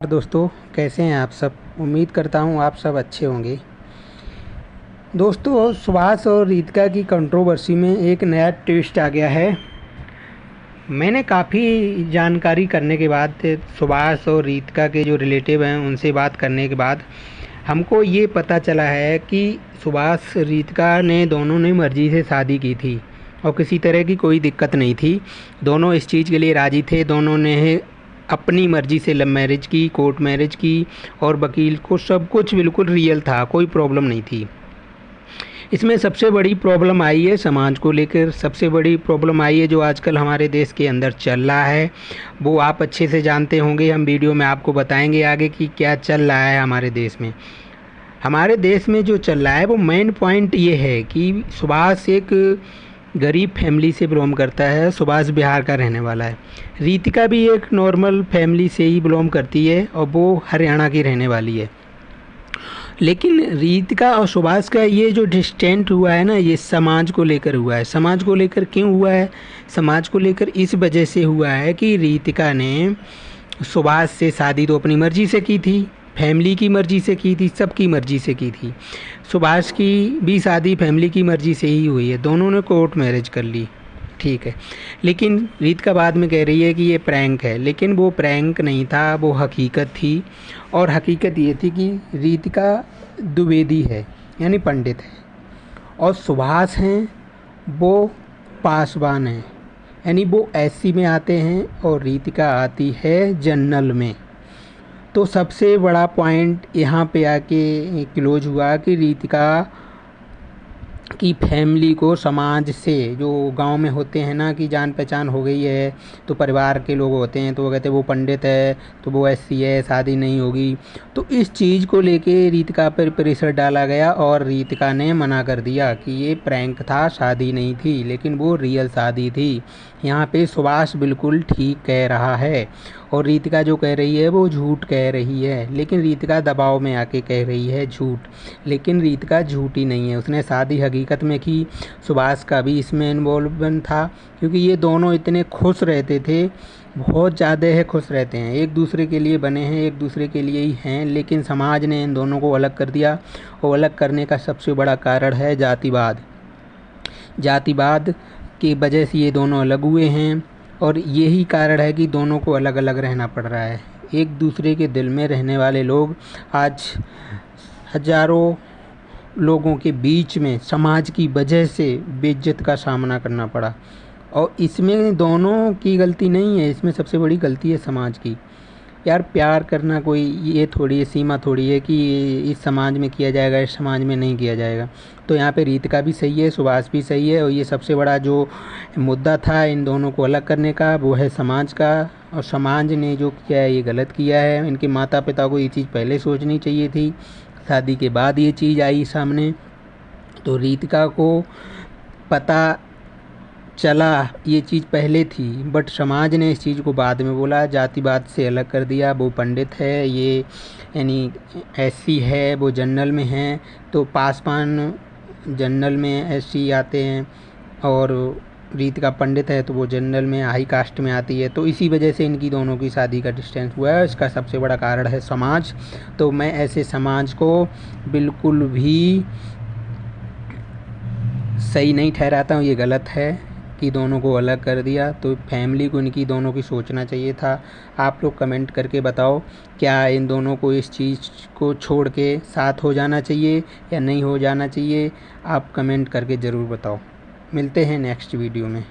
दोस्तों, कैसे हैं आप सब। उम्मीद करता हूं आप सब अच्छे होंगे। दोस्तों, सुभाष और रीतिका की कंट्रोवर्सी में एक नया ट्विस्ट आ गया है। मैंने काफ़ी जानकारी करने के बाद, सुभाष और रीतिका के जो रिलेटिव हैं उनसे बात करने के बाद हमको ये पता चला है कि सुभाष रीतिका ने दोनों ने मर्ज़ी से शादी की थी और किसी तरह की कोई दिक्कत नहीं थी। दोनों इस चीज़ के लिए राज़ी थे। दोनों ने अपनी मर्ज़ी से लव मैरिज की, कोर्ट मैरिज की और वकील को सब कुछ बिल्कुल रियल था, कोई प्रॉब्लम नहीं थी। इसमें सबसे बड़ी प्रॉब्लम आई है समाज को लेकर। सबसे बड़ी प्रॉब्लम आई है जो आजकल हमारे देश के अंदर चल रहा है, वो आप अच्छे से जानते होंगे। हम वीडियो में आपको बताएंगे आगे कि क्या चल रहा है हमारे देश में। हमारे देश में जो चल रहा है वो मेन पॉइंट ये है कि सुभाष एक गरीब फैमिली से बिलोंग करता है। सुभाष बिहार का रहने वाला है। रीतिका भी एक नॉर्मल फैमिली से ही बिलोंग करती है और वो हरियाणा की रहने वाली है। लेकिन रीतिका और सुभाष का ये जो डिस्टेंट हुआ है ना, ये समाज को लेकर हुआ है। समाज को लेकर क्यों हुआ है? समाज को लेकर इस वजह से हुआ है कि रीतिका ने सुभाष से शादी तो अपनी मर्ज़ी से की थी, फैमिली की मर्ज़ी से की थी, सबकी मर्ज़ी से की थी। सुभाष की भी शादी फैमिली की मर्ज़ी से ही हुई है। दोनों ने कोर्ट मैरिज कर ली, ठीक है। लेकिन रीतिका बाद में कह रही है कि ये प्रैंक है, लेकिन वो प्रैंक नहीं था, वो हकीकत थी। और हकीकत ये थी कि रीतिका द्विवेदी है, यानी पंडित है, और सुभाष हैं वो पासवान हैं, यानी वो एससी में आते हैं और रीतिका आती है जनरल में। तो सबसे बड़ा पॉइंट यहाँ पे आके क्लोज हुआ कि रीतिका की फैमिली को समाज से, जो गांव में होते हैं ना कि जान पहचान हो गई है तो परिवार के लोग होते हैं तो वो कहते हैं वो पंडित है तो वो एससी है, शादी नहीं होगी। तो इस चीज़ को लेके रीतिका पर प्रेशर डाला गया और रीतिका ने मना कर दिया कि ये प्रैंक था, शादी नहीं थी, लेकिन वो रियल शादी थी। यहाँ पे सुभाष बिल्कुल ठीक कह रहा है और रीतिका जो कह रही है वो झूठ कह रही है। लेकिन रीतिका दबाव में आके कह रही है झूठ, लेकिन रीतिका झूठी नहीं है। उसने शादी हकीकत में की। सुभाष का भी इसमें इन्वॉल्वमेंट था क्योंकि ये दोनों इतने खुश रहते थे, बहुत ज़्यादा है खुश रहते हैं, एक दूसरे के लिए बने हैं, एक दूसरे के लिए ही हैं। लेकिन समाज ने इन दोनों को अलग कर दिया और अलग करने का सबसे बड़ा कारण है जातिवाद। जातिवाद की वजह से ये दोनों अलग हुए हैं और यही कारण है कि दोनों को अलग अलग रहना पड़ रहा है। एक दूसरे के दिल में रहने वाले लोग आज हजारों लोगों के बीच में समाज की वजह से बेइज्जत का सामना करना पड़ा। और इसमें दोनों की गलती नहीं है, इसमें सबसे बड़ी गलती है समाज की। यार, प्यार करना कोई ये थोड़ी है, सीमा थोड़ी है कि इस समाज में किया जाएगा, इस समाज में नहीं किया जाएगा। तो यहाँ पे रीतिका भी सही है, सुभाष भी सही है। और ये सबसे बड़ा जो मुद्दा था इन दोनों को अलग करने का, वो है समाज का। और समाज ने जो किया है ये गलत किया है। इनके माता पिता को ये चीज़ पहले सोचनी चाहिए थी, शादी के बाद ये चीज़ आई सामने। तो रीतिका को पता चला ये चीज़ पहले थी, बट समाज ने इस चीज़ को बाद में बोला, जातिवाद से अलग कर दिया। वो पंडित है, ये यानी एससी है, वो जनरल में है। तो पासवान जनरल में एससी आते हैं और रीतिका पंडित है तो वो जनरल में हाई कास्ट में आती है। तो इसी वजह से इनकी दोनों की शादी का डिस्टेंस हुआ है। इसका सबसे बड़ा कारण है समाज। तो मैं ऐसे समाज को बिल्कुल भी सही नहीं ठहराता हूँ, ये गलत है कि दोनों को अलग कर दिया। तो फैमिली को इनकी दोनों की सोचना चाहिए था। आप लोग कमेंट करके बताओ, क्या इन दोनों को इस चीज़ को छोड़ के साथ हो जाना चाहिए या नहीं हो जाना चाहिए? आप कमेंट करके ज़रूर बताओ। मिलते हैं नेक्स्ट वीडियो में।